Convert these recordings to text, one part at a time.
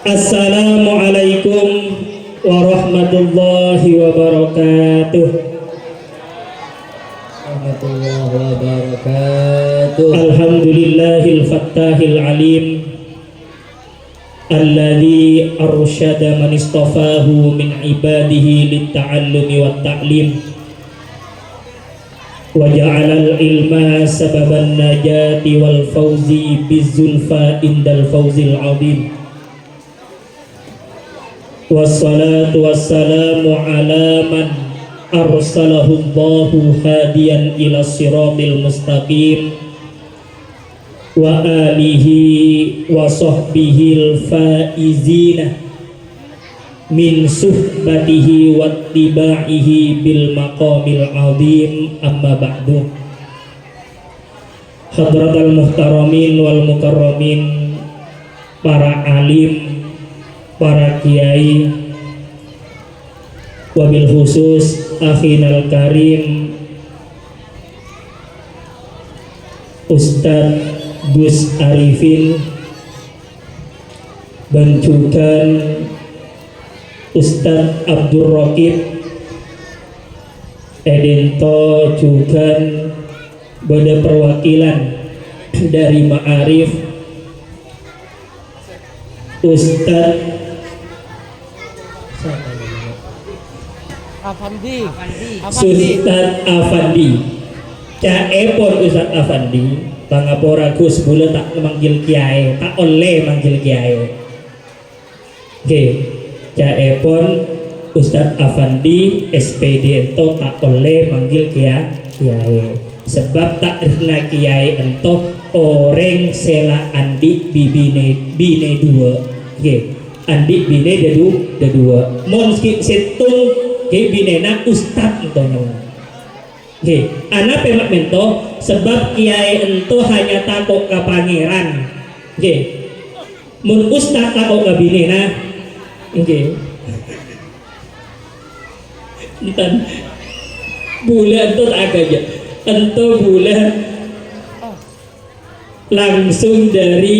Assalamualaikum warahmatullahi wabarakatuh. Warahmatullahi wabarakatuh. Alhamdulillahil fattahil alim alladzi arsyada man istafahu min ibadihi litta'allumi wat ta'lim wa ja'alal ilma sababan najati wal fawzi bizzulfa indal fawzil azim. Wassalatu wassalamu ala man arsalahu Allahu hadiyan ila siratil mustaqim wa alihi wa sahbihil faizina min suhbatihi wa tibaihi bil maqamil azim. Amma ba'du. Hadratal muhtaramin wal mukarramin, para alim, para kiai, wabil khusus akhinal karim Ustadz Gus Arifin, dan juga Ustadz Abdul Raqib Edento, juga pada perwakilan dari Ma'arif Ustadz Afandi. Ustadz Afandi, caepon Ustadz Afandi, pangapora Gus bule tak manggil kiai, tak oleh manggil kiai. Oke, caepon Ustadz Afandi SPD ento tak oleh manggil kiai, sebab tak rena kiai ento orang sela andi bine dua. Oke, andi bine dua. Mon situng ke binena ustad entono. Oke, anak pemak mento sebab kiai ento hanya takok ke pangeran. Oke, mun ustad takok ke binena. Oke, entan bule ento tak aja, ento bule langsung dari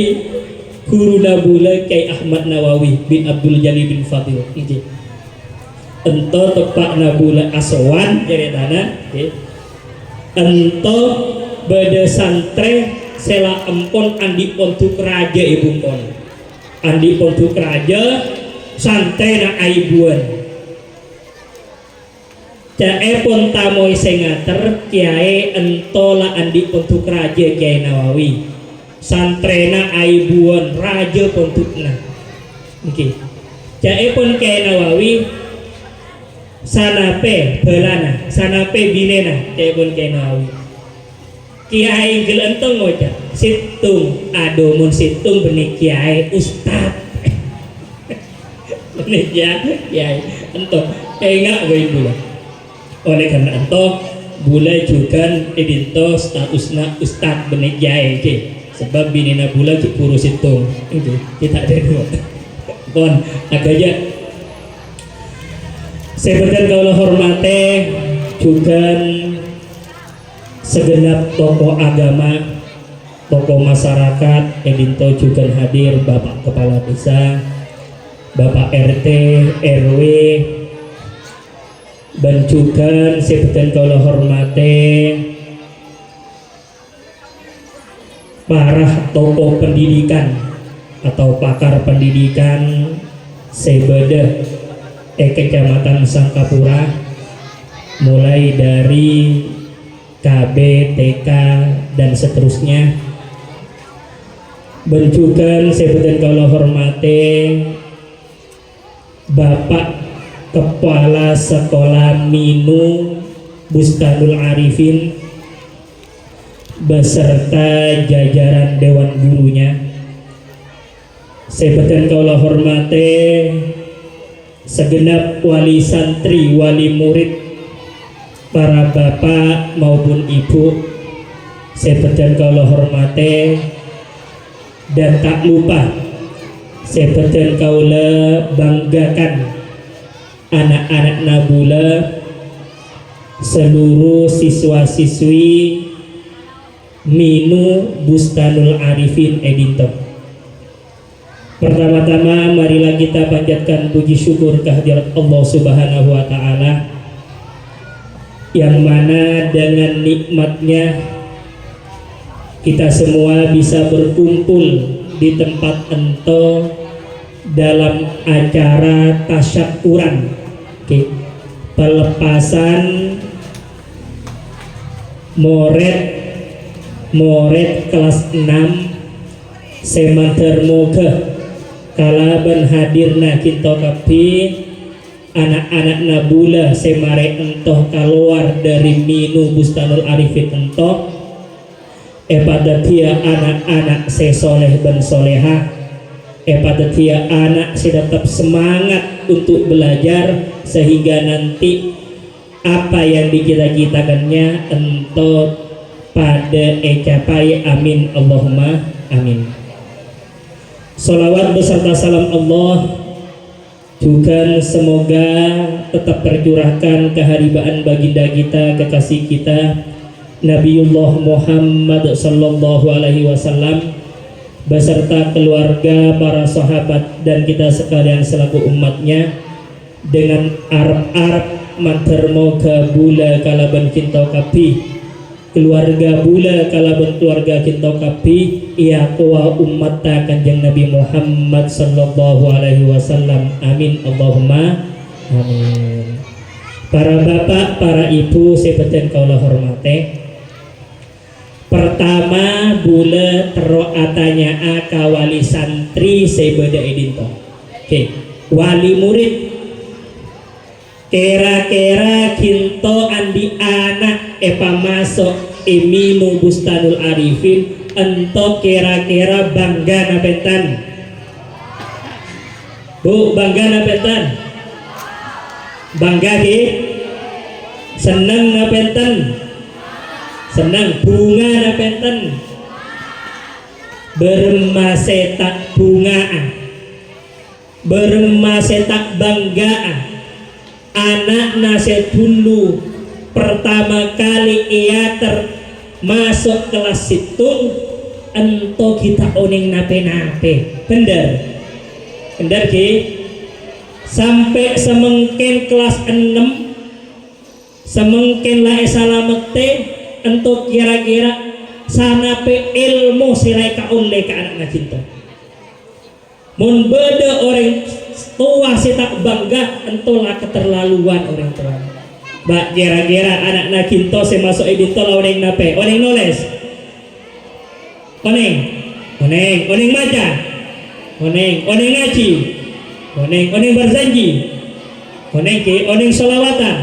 guru nabula Kiai Ahmad Nawawi bin Abdul Jalil bin Fadil. Oke, ento tepak nabula aswan jadi tanah. Okay. Ento beda santre sela empon andi pontuk raja ibu pon, andi pontuk raja santre na aibuan caepon tamoy sengater kiai ento la andi pontuk raja Kiai Nawawi santre na aibuan raja pontukna. Oke, caepon Kiai Nawawi sanape belana, sanape binena, caepon Kiai Nawawi. Kiai gelentong ngoja, situng adomun situng benih kiai ustad, benih kiai entong, enggak gue bula. Oleh karena ento bula juga edinto statusna ustad benih kiai, okay. Sebab binena bula cipuru situng, okay. Kita ada dua. Kon agaknya sebenarnya kalau hormati juga segenap tokoh agama, tokoh masyarakat, edinto juga hadir Bapak Kepala Desa, Bapak RT, RW, dan juga sebenarnya kalau hormati para tokoh pendidikan atau pakar pendidikan sebeda Kecamatan Sangkapura, mulai dari KB, TK, dan seterusnya. Bencukan sebutan kalau hormati Bapak Kepala Sekolah Minu Bustanul Arifin beserta jajaran Dewan Gurunya. Sebutan kalau hormati segenap wali santri, wali murid, para bapak maupun ibu, seperti kalau hormati, dan tak lupa seperti kaula banggakan anak-anak Nabula, seluruh siswa-siswi Minu Bustanul Arifin Edinto. Pertama-tama marilah kita panjatkan puji syukur kehadirat Allah Subhanahu wa taala yang mana dengan nikmatnya kita semua bisa berkumpul di tempat ento dalam acara tasyakuran, pelepasan moret kelas 6 Semanter Moga kalaban hadirna kita kapi anak-anak nabula semare entoh keluar dari Minu Bustanul Arifin entoh pada dia anak-anak sesoleh dan soleha pada dia anak tetap semangat untuk belajar sehingga nanti apa yang dicita-citakannya entoh pada capai. Amin Allahumma amin. Salawat beserta salam Allah juga semoga tetap tercurahkan keharibaan baginda kita, kekasih kita Nabiullah Muhammad sallallahu alaihi wasallam beserta keluarga, para sahabat dan kita sekalian selaku umatnya dengan arab-arab mantermoga bula kalaban kinto kapi keluarga bula kalaban keluarga kinto kapi ia kuwa umat kanjeng Nabi Muhammad sallallahu alaihi wasallam. Amin Allahumma amin. Para bapak, para ibu seperti kaulah hormate, pertama bula teroatanya akawali santri sebeda edinto. Wali murid kera-kera kinto andi anak masuk Minu Bustanul Arifin ento kira-kira bangga napentan Bu, bangga napentan bangga ki seneng napentan senang bunga napentan bermasetak bungaan bermasetak banggaan anak nase dulu pertama kali ia termasuk kelas situng ento kita oning nape-nape bener ki sampai semengken kelas 6 semengken lah salamete ento kira-kira sanape ilmu sirai kaule ke anak ngacinto mun beda orang tua si tak bangga entolah keterlaluan orang tua. Mbak kira-kira anak nakinto si masuk edito lah oneng nape oneng noles oneng maca oneng ngaji oneng berzanji oneng solawatan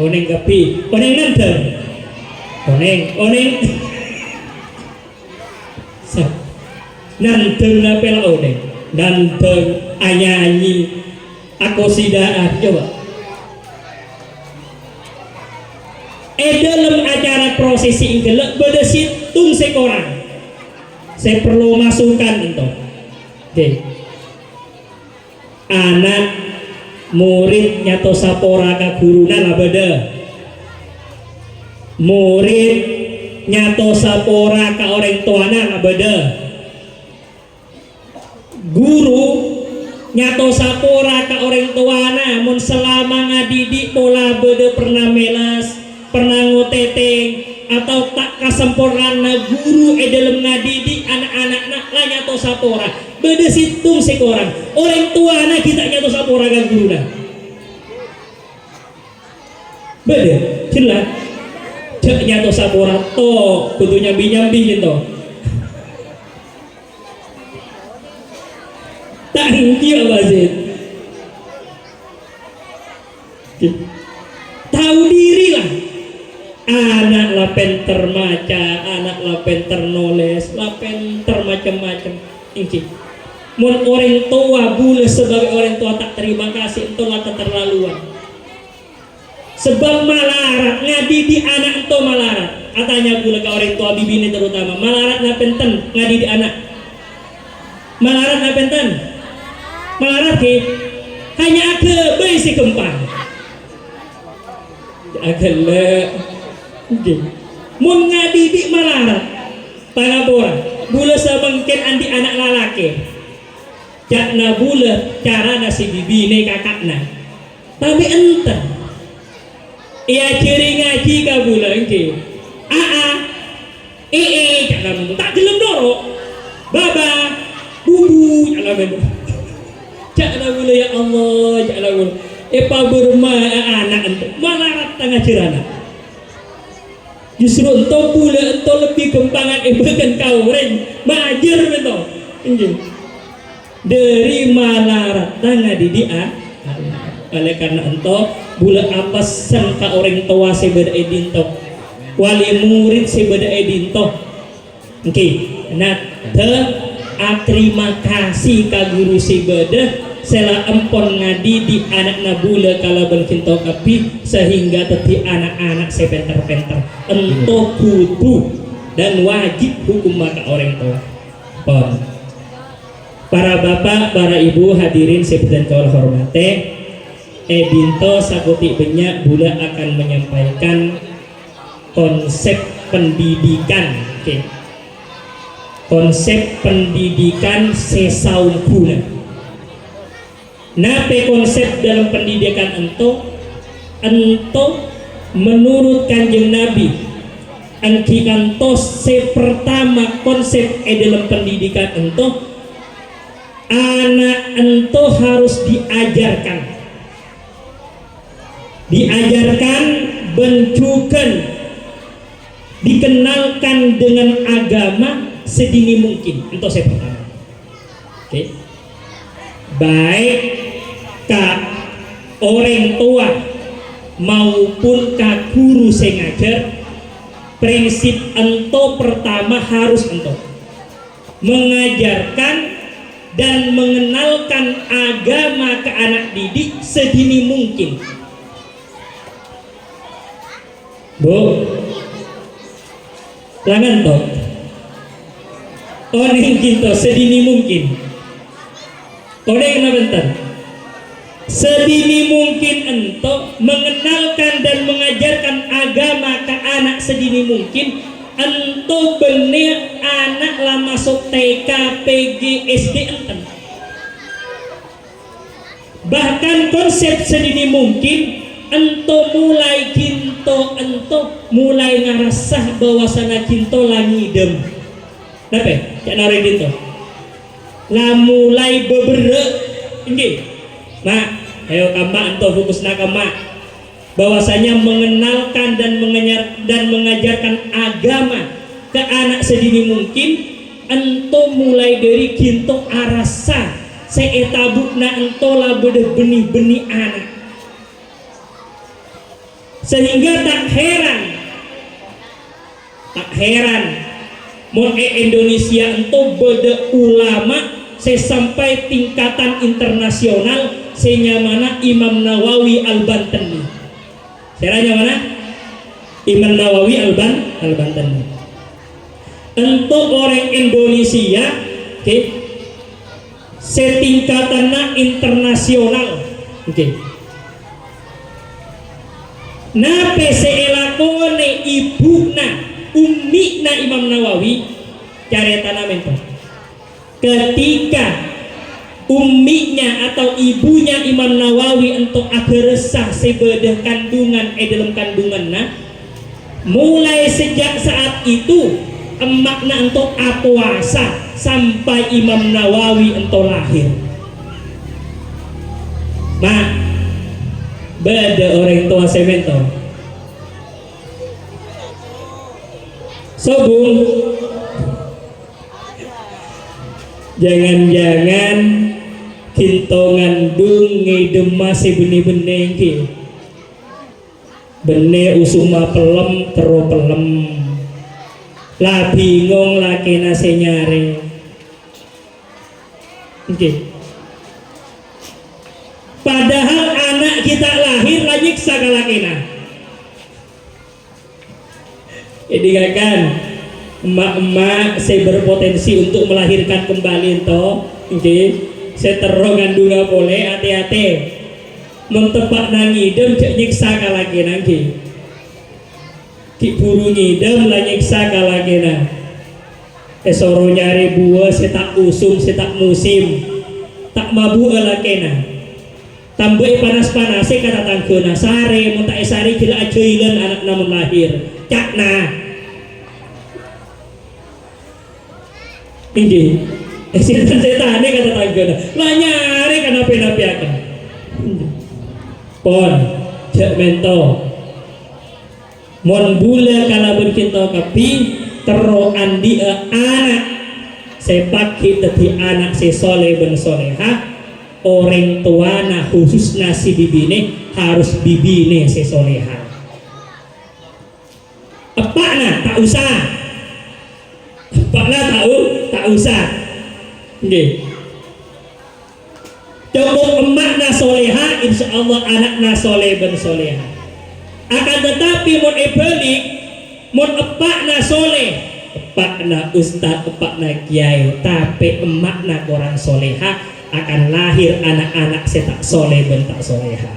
oneng kapi oneng nantem oneng nantem nape lah oneng nantem anyanyi aku sidaan coba dalam acara prosesi ingkelek beda situng sekorang saya perlu masukkan itu anak murid nyato sapora ka guruna lah beda murid nyato sapora ka orang tuana lah beda guru nyato sapora ka orang tuana mun selama ngadidik pola beda pernah melas pernah ngoteteng atau tak kasempurna guru dalam ngadidik anak-anak nak lah nyato sapora beda situng sekorang orang tuana kita nyato sapora ka guru dah beda jelas cek nyato sapora to kudu nyambi gitu tak hingkir wazir tahu diri lah anak lah penter maca anak lah penter nulis lah penter macam-macam ini mun orang tua boleh sebagai orang tua tak terima kasih itulah keterlaluan sebab malarat ngadidik anak itu malarat katanya boleh ke orang tua bibini terutama malarat lah penten ngadidik anak malarat lah penten malarat ke hanya agak bayi si kempang agak le mun ngadidik malarat pangapura bula sabengken andi anak lalaki cak na bula cara nasi bibi ne kakakna tapi enten ia ciri ngaji ka bula engke cak na bula tak gelem doro baba bubu cak na bula cak na bula ya Allah cak na bula epa berma anak ente malarat tengah cerana justru ento pula ento lebih kembangan bahkan kau ren majer beto dari malarat tengah didia oleh karena ento bula apa sangka orang tua sebeda edinto wali murid sebeda edinto oke nah terima kasih ka guru sebeda sela empon ngadi di anak nabula kalau bercinta kapi sehingga teti anak-anak sepenter-penter ento kudu dan wajib hukum maka orang tua pon para bapak para ibu hadirin sepedan kawal hormate edinto sakuti banyak bula akan menyampaikan konsep pendidikan konsep pendidikan sesaungkuna. Nape konsep dalam pendidikan ento menurut Kanjeng Nabi angki kantos pertama konsep dalam pendidikan ento anak ento harus diajarkan bencukan dikenalkan dengan agama sedini mungkin ento saya pertama baik ka orang tua maupun ka guru sing ngajar prinsip ento pertama harus ento mengajarkan dan mengenalkan agama ke anak didik sedini mungkin Bu langan toh orang kita sedini mungkin orang bentar sedini mungkin ento mengenalkan dan mengajarkan agama ke anak sedini mungkin ento bener anak lah masuk TK, PG, SD enten bahkan konsep sedini mungkin ento mulai kinto ento mulai ngerasah bahwasana kinto lagi dem kenapa? Cak narik itu lah mulai beberek ini mak ayo kama ento fokus na kama bahwasanya mengenalkan dan mengajarkan agama ke anak sedini mungkin ento mulai dari kinto arasa seetabukna ento lah benih-benih anak sehingga tak heran mau Indonesia ento beda ulama sampai tingkatan internasional senyamana Imam Nawawi Al-Bantani seranya mana? Imam Nawawi Al-Bantani untuk orang Indonesia setingkatannya internasional nape seelakone ibuna ummina Imam Nawawi caretana mento ketika umminya atau ibunya Imam Nawawi untuk ageresah sebedah kandungan dalam kandungannya mulai sejak saat itu emakna untuk apuasa sampai Imam Nawawi untuk lahir beda orang tua semento sobung jangan-jangan kintongan dung ngedema si benih-benih ki benih usuma pelem tero pelem lah bingung lah kena senyare padahal anak kita lahir lagi sakala kena jadi kan emak-emak saya berpotensi untuk melahirkan kembali toh saya terong ngandunga boleh hati-hati mentepak nangidem cek nyiksa kalaki nanti ki buru ngidem lah nyiksa kalaki na esoro nyari buah saya tak usum saya tak musim tak mabu alakena tambah panas-panase kata tanggona sare mun tak sare gila ajailan anak namun lahir cakna ini setan-setan kata tanggona lah nyari kana penapi akan pon cek mento mon bula kalabun kita kapi tero andi anak sepak kita di anak se soleh ben soleha orang tuana khususnya si bibine harus bibine se soleha apa na tak usah apa na tak usah okay. Coba emak na soleha insya Allah anak na soleh ben soleha akan tetapi mon ebalik mon epak na soleh epak na ustad epak na kiai tapi emak na orang soleha akan lahir anak-anak setak soleh ben tak soleha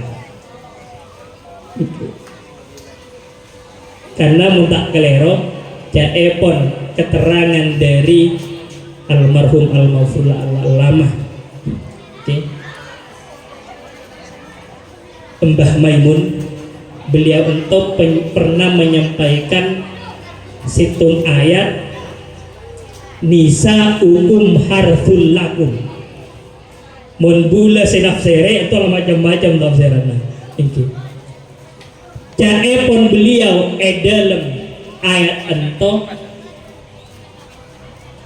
karena mutak kelero jaepon keterangan dari almarhum al-maghfurlah al-allamah okay. Mbah Maimun beliau untuk pernah menyampaikan situng ayat nisa harthul lakum mun bula sinafsere itu macam-macam tafsirannya ini jaepon beliau dalam ayat ento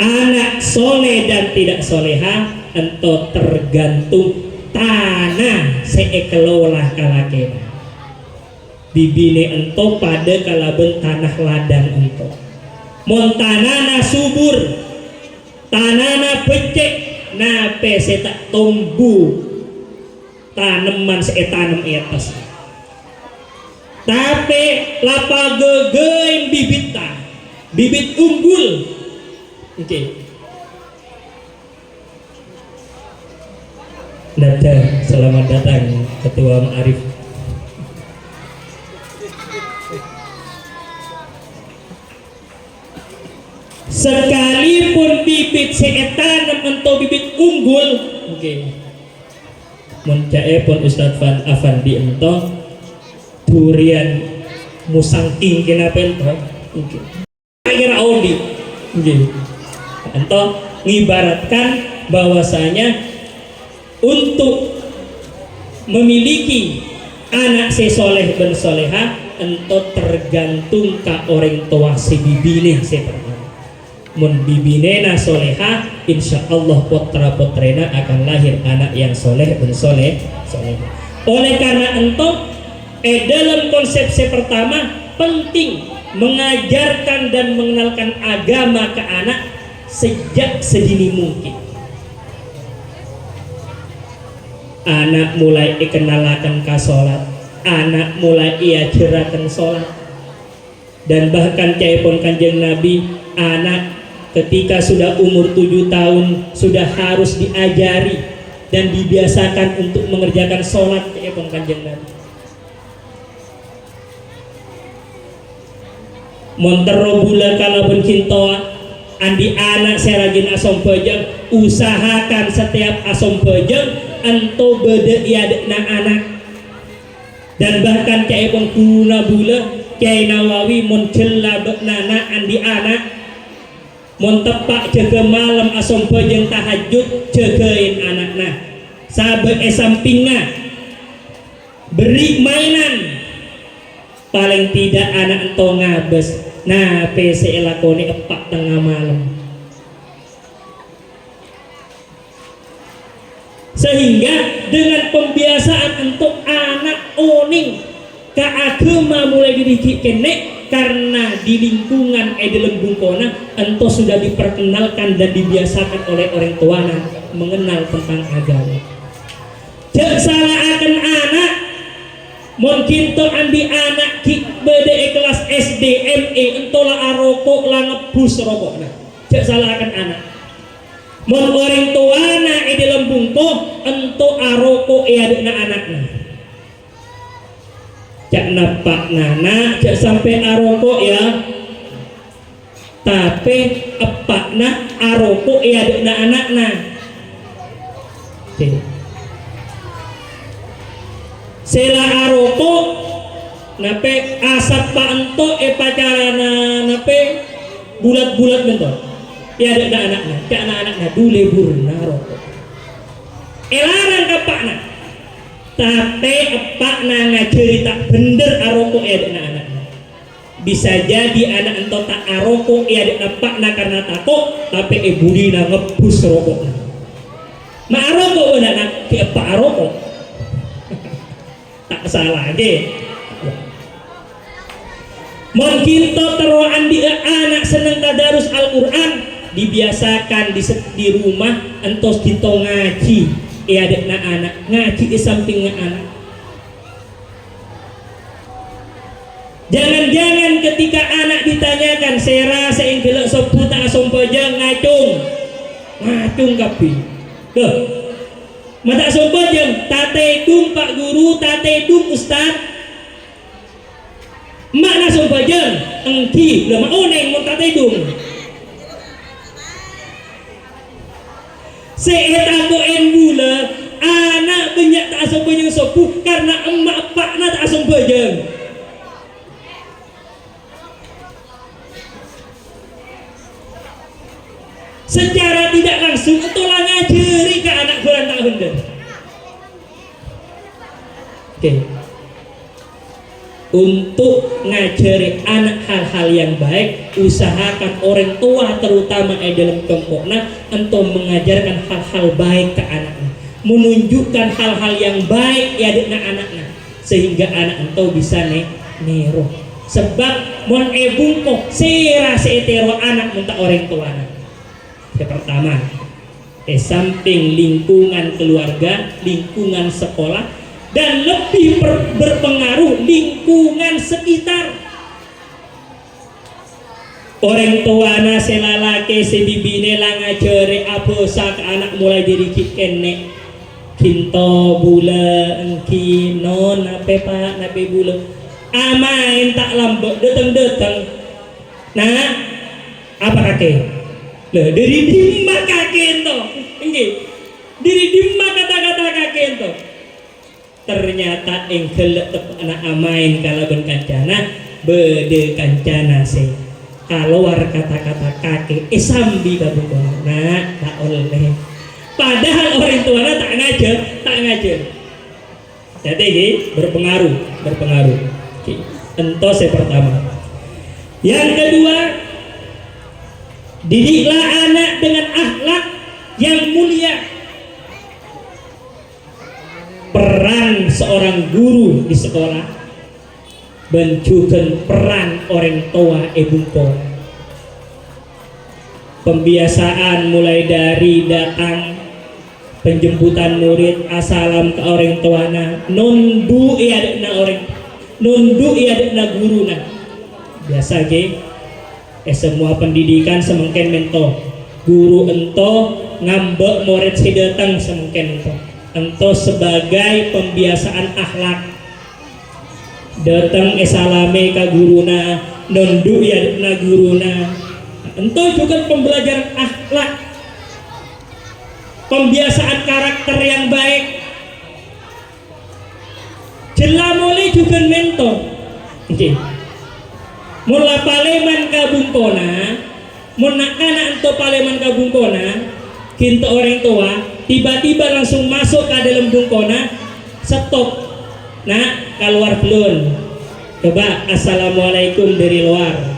anak soleh dan tidak soleha ento tergantung tanah seekelolah kalakena bibine ento pada kalaben tanah ladang ento mon tanana subur tanana becek na pese tak tumbuh tanaman setanam atas tapi lapa gegein bibit unggul okay. Datang, selamat datang Ketua Ma'arif sekalipun bibit setan atau bibit unggul oke okay. Muncae pun Ustadz Van Afandi ento durian musang king kenapa ento oke kira audi oke ento ngibaratkan bahwasanya untuk memiliki anak sesoleh ben soleha ento tergantung ka orang tua si bibine seperti mun bibine na soleha insya Allah putra putrena akan lahir anak yang soleh dan soleh. Oleh karena ento dalam konsepsi pertama penting mengajarkan dan mengenalkan agama ke anak sejak sedini mungkin. Anak mulai dikenalkan ke sholat, anak mulai ia jerakan sholat, dan bahkan caipun kanjeng Nabi anak ketika sudah umur 7 tahun sudah harus diajari dan dibiasakan untuk mengerjakan sholat ya kanjeng Nabi. Montero bula kalabun kintoa andi anak seragin asom pejeng usahakan setiap asom pejeng ento beda iadna anak dan bahkan cai pun kuna bula cai Nawawi moncela beknana andi anak mon tepak jaga malam asom pejeng tahajud jagain anakna sabe sampingna beri mainan paling tidak anak ento ngabes nah PC lakoni epak tengah malam sehingga dengan pembiasaan untuk anak oning ke agama mulai dididik kene karena di lingkungan dalam bungkona ento sudah diperkenalkan dan dibiasakan oleh orang tuanya mengenal tentang agama. Jangan salah akan anak mungkin to andi anak ki bede kelas SD ME entola arokok la ngebus rokokna. Jangan salah akan anak. Mon orang tuana dalam bungko ento arokok adikna anaknya. Jak napak nana jak sampai arokok ya tapi epakna arokok adikna anakna Okay. Sela aroko nape asap panto pacarana nape bulat-bulat bentuk. Ya ada anak-anaknya, ke anak-anaknya dule burna rokok. Elarang kapakna. Tapi epakna ngajari tak bener aroko ya ada anak-anaknya. Bisa jadi anak ento tak aroko ya ada epakna karena takut, tapi ibudina ngebus rokoknya. Ma aroko benar nak ke epak aroko. Tak salah ge. Mungkin teroan di anak seneng tadarus Al-Quran, dibiasakan di rumah entos kita ngaji ada anak ngaji di samping anak. Jangan-jangan ketika anak ditanyakan sera seinggelak seputar sompojang ngacung kapi mata sompojang tate dung pak guru tate dung ustad makna sompojang engki lama oneng mau tate dung seetago embula anak banyak tak asam bajang sopu karena emak pakna tak asam bajang. Secara tidak langsung itulah ngajari ke anak bulan tahun dah. Oke. Untuk ngajari anak hal-hal yang baik, usahakan orang tua terutama dalam kelompoknya untuk mengajarkan hal-hal baik ke anaknya, menunjukkan hal-hal yang baik ya dengan anaknya, sehingga anak ento bisa nero. Sebab mon ebungko sera seetero anak minta orang tua. Yang pertama, samping lingkungan keluarga, lingkungan sekolah, dan lebih berpengaruh lingkungan sekitar. Orang tuana selalake sebibine lang ngajari apa sak anak mulai dari kene kinto bula engki non nape pak nape bula amain tak lambok datang nah apa kakek lah dari dimma kakek ento enggak dari dimma kata-kata kakek ento ternyata engkel anak amain kalaban kancana bede kancana se keluar kata-kata kakek sambi kabukona nah tak oleh padahal orang tuanya tak ngajar jadi berpengaruh entos yang pertama. Yang kedua, didiklah anak dengan akhlak yang mulia. Peran seorang guru di sekolah menunjukkan peran orang tua ebungko. Pembiasaan mulai dari datang penjemputan murid asalam ke orang tuana nundu iadna orang nundu iadna guruna biasa ke semua pendidikan semengken mento guru ento ngambek murid si datang semengken ento sebagai pembiasaan akhlak datang salame ka guruna nundu iadna guruna ento juga pembelajaran akhlak, pembiasaan karakter yang baik. Jelamole juga mentor. Okay. Mula paleman kabungkona, muna anak ento paleman kabungkona, kinto orang tua, tiba-tiba langsung masuk ke dalam bungkona, stop. Nah, keluar belum. Coba assalamualaikum dari luar.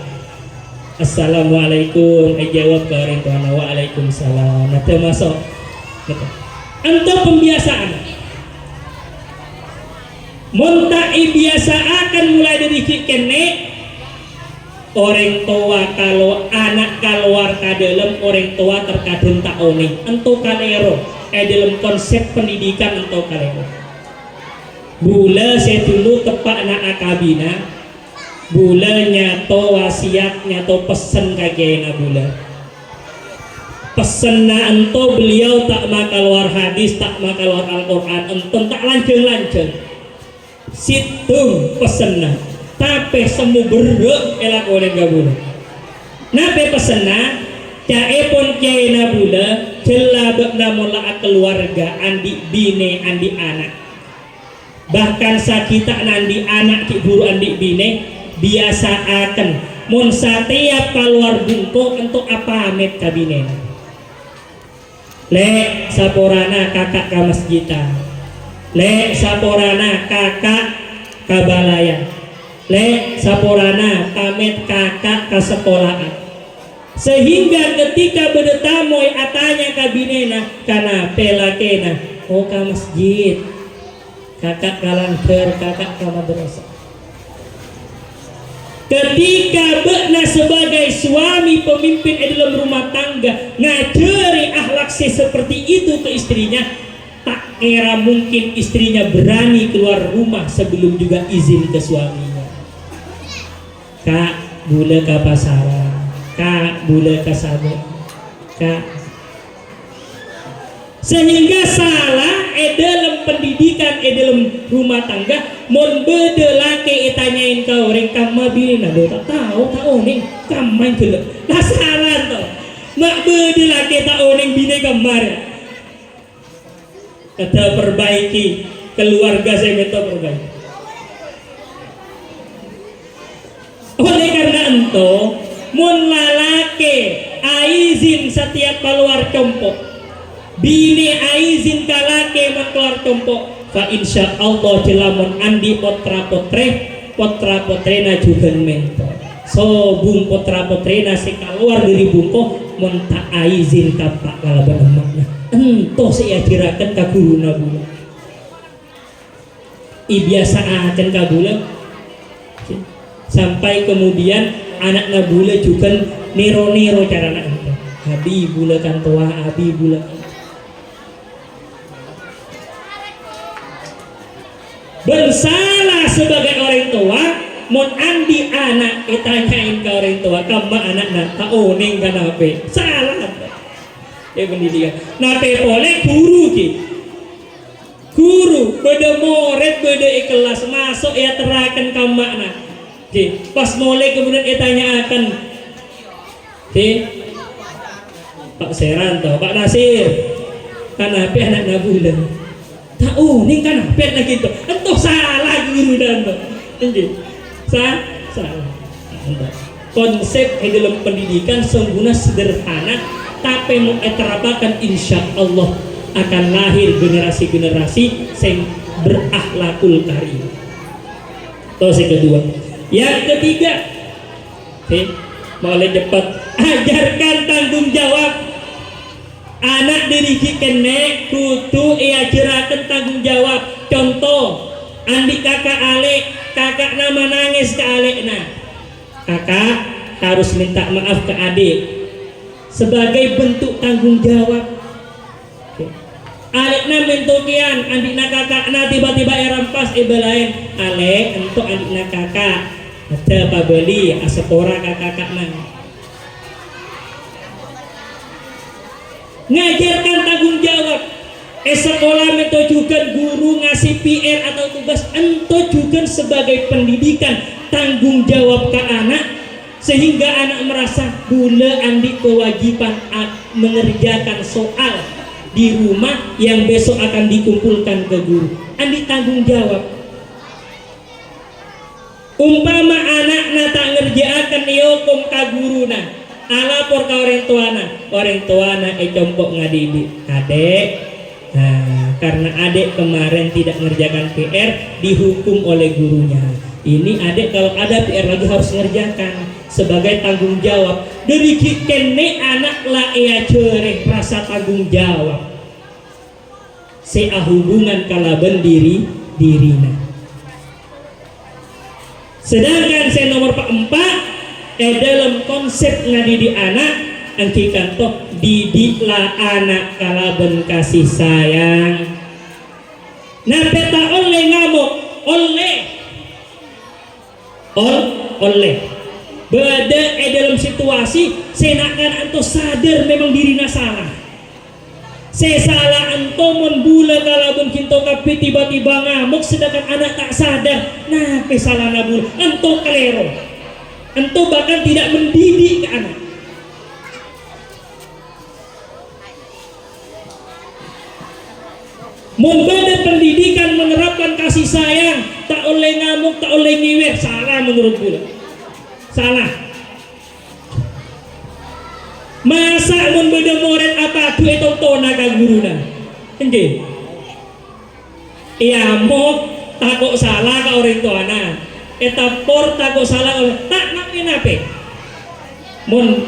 Assalamualaikum, jawab ke orang tua. Waalaikumsalam. Nah, termasuk untuk pembiasaan. Montai biasa akan mulai dari kene orang tua kalau anak keluar ke dalam orang tua terkadang tak oni. Untuk kalero, dalam konsep pendidikan untuk kalero. Bula saya dulu tepak na akabina. Bula nyato wasiat nyato pesen kage na bula pesen na ento beliau tak makal war hadis tak makal war Al-Quran enten tak lanceng situng pesen na tapi semu beruk elak oleh gabula nape pesen na caepon kiai nabula jela bekna mola keluarga andi bine andi anak, bahkan sakita nandi anak ki guru andi bine biasa akan mun setiap keluar bungko untuk apa met kabine le saporana kakak ka masjida, le saporana kakak ka balaya, le saporana kamet kakak ka sekolahan, sehingga ketika bedetamoy atanya kabinena kana pelakena oh ka masjid kakak kalangker kakak ka madrasah. Ketika bekna sebagai suami pemimpin di dalam rumah tangga ngajari akhlak seperti itu ke istrinya, tak kira mungkin istrinya berani keluar rumah sebelum juga izin ke suaminya. Kak bule ke pasaran, kak bule ke sabuk, kak, sehingga salah dalam pendidikan dalam rumah tangga mon bede laki tanyain kau reng kamma bina do tak tahu ning kamma gelek lah salah to mak bede laki tahu ning bine kamar kata perbaiki keluarga saya minta perbaiki. Oleh karena itu mon lalake aizin setiap keluar kompok, bini aizin kalake keluar kompok, fa insya Allah jelamun andi potra potrena juga mentor. So bung potra potrena si keluar dari bungko mun tak aizin kapak kalau benemakna ento saya jirakan ka guruna bula biasa akan ka bula sampai kemudian anak nabula juga nero cara anak itu abi bula kan tua abi bula bersalah sebagai orang tua mon andi anak tanyain ke orang tua kamu anak nak tahu neng kanape salah pendidikan nape boleh guru beda murid beda ikhlas masuk ya terakan kamu anak pas mulai kemudian tanyakan Pak Seranto Pak Nasir kanape anak nabula tahu nih kan apa gitu entah salah guru dan salah konsep dalam pendidikan sempurna sederhana tapi mengterapakan insya Allah akan lahir generasi-generasi yang berakhlakul karim. Terus yang kedua, yang ketiga mulai cepat ajarkan tanggung jawab. Anak diri kene kudu ajarkan tanggung jawab. Contoh, andi kakak Ale, kakak nama nangis ke Ale nah. Kakak harus minta maaf ke adik sebagai bentuk tanggung jawab. Alek na mentokian, andi na kakak na tiba-tiba rampas ibalain. Alek untuk andi na kakak ada pabeli asepora kakak na. Ngajarkan tanggung jawab. Sekolah mento juga guru ngasih PR atau tugas ento juga sebagai pendidikan tanggung jawab ke anak sehingga anak merasa bula andi kewajiban mengerjakan soal di rumah yang besok akan dikumpulkan ke guru. Andi tanggung jawab. Umpama anak tak ngerjakan yokom ka guruna, alapor ka orang tuana compok ngadidik adek. Nah, karena adek kemarin tidak mengerjakan PR dihukum oleh gurunya. Ini adek kalau ada PR lagi harus ngerjakan sebagai tanggung jawab. Dari kene anak lah cereh rasa tanggung jawab. Hubungan kalaban dirina. Sedangkan saya nomor 4 dalam konsep ngadidik anak angkikan toh didiklah anak kalaban kasih sayang. Nah peta oleh ngamuk oleh beda dalam situasi senakan anto sadar memang dirinya salah. Saya salah anto membula kalaban kinto kapi tiba-tiba ngamuk sedangkan anak tak sadar. Nah salah nabula anto kelero anto bahkan tidak mendidik ke anak. Membeda pendidikan menerapkan kasih sayang, tak oleh ngamuk, tak oleh ngiwek, salah menurut gue. Salah. Masa membeda murid apa tuh itu tona ka guruna. Nggih. Iya mau takut salah ka orang tuana. Eta por takut salah oleh tak nak nape. Mun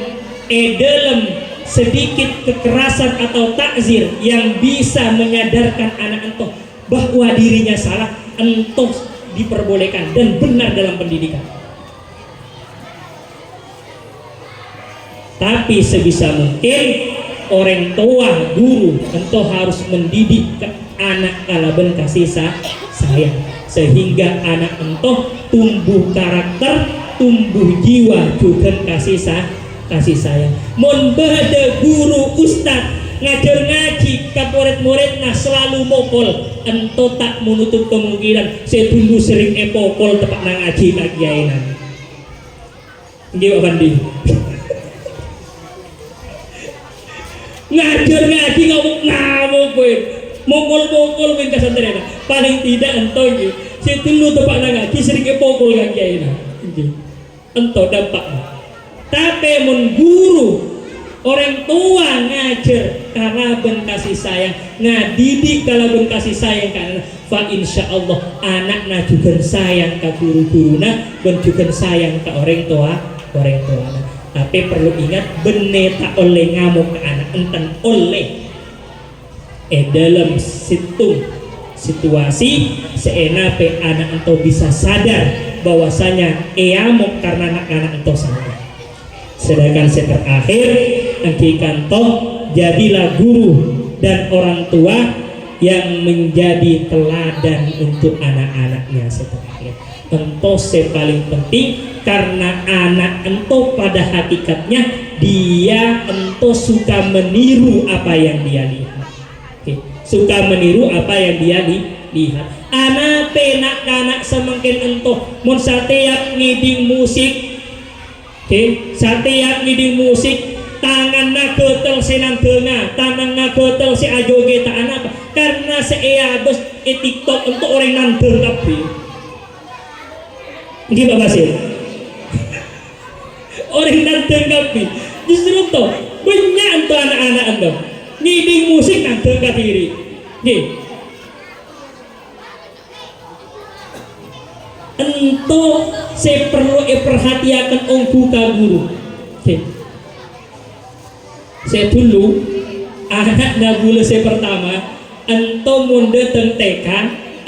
dalam sedikit kekerasan atau takzir yang bisa menyadarkan anak entoh bahwa dirinya salah, entoh diperbolehkan dan benar dalam pendidikan. Tapi sebisa mungkin orang tua, guru entoh harus mendidik ke anak kalaben kasih sayang sehingga anak entoh tumbuh karakter, tumbuh jiwa juga kasih sayang. Mun bade guru ustad ngajar ngaji ke murid-murid nah selalu mokol, ento tak menutup kemungkinan saya dulu sering epokol tepat nang ngaji kak kiainan. Nggih Pak Fandi. Ngajar ngaji ngamuk kowe. Mokol-mokol kowe kasantren. Paling tidak ento iki saya dulu tepat nang ngaji sering epokol kak kiainan. Nggih. Ento dampaknya. Tapi mun guru orang tua ngajar kalaben kasih sayang, ngadidik kalaben kasih sayang karena fa insyaallah anakna juga sayang ke guru-guruna dan juga sayang ke orang tua. Tapi perlu ingat bener tak oleh ngamuk ke anak enten oleh dalam situasi seenape anak ento bisa sadar bahwasanya ngamuk karena anak-anak ento salah. Sedangkan yang terakhir angkikan toh jadilah guru dan orang tua yang menjadi teladan untuk anak-anaknya setelahnya. Ento paling penting karena anak ento pada hakikatnya dia ento suka meniru apa yang dia lihat. Suka meniru apa yang dia lihat. Anak penak kanak semakin ento mun setiap ngiding musik. Setiap ngiding musik tangan nagotel senang dengar, tangan nagotel si ajoge tak anak karena seabos TikTok untuk orang nandel kabeh. Nggih Pak Basir. Orang nandel kabeh. Justru to banyak untuk anak-anak anda ngiding musik nandel ka diri. Nggih. Ento saya perlu perhatikan ongku ka guru. Saya dulu anak nabula saya pertama ento munde teng TK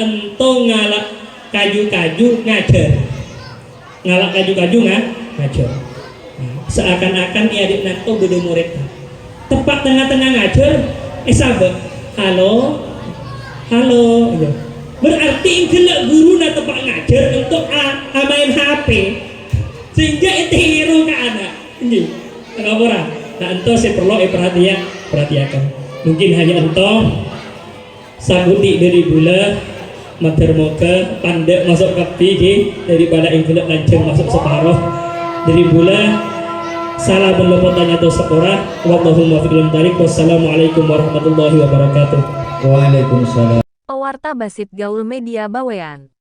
ento ngalak kaju-kaju ngajar ngajar seakan-akan adik nato beda murid tepat tengah-tengah ngajar sahabat halo gitu. Berarti gelak guru na tepak ngajar untuk main HP sehingga itu ke anak ini enggak ora. Nah ento saya perlu perhatikan mungkin hanya ento sabuti dari bula mater moga pandai masuk kapi daripada inggelak lanceng masuk separuh dari bula salah berlepotannya atau sekolah. Wallahumma fiqh. Wassalamualaikum warahmatullahi wabarakatuh. Waalaikumsalam. Pewarta Basit Gaul Media Bawean.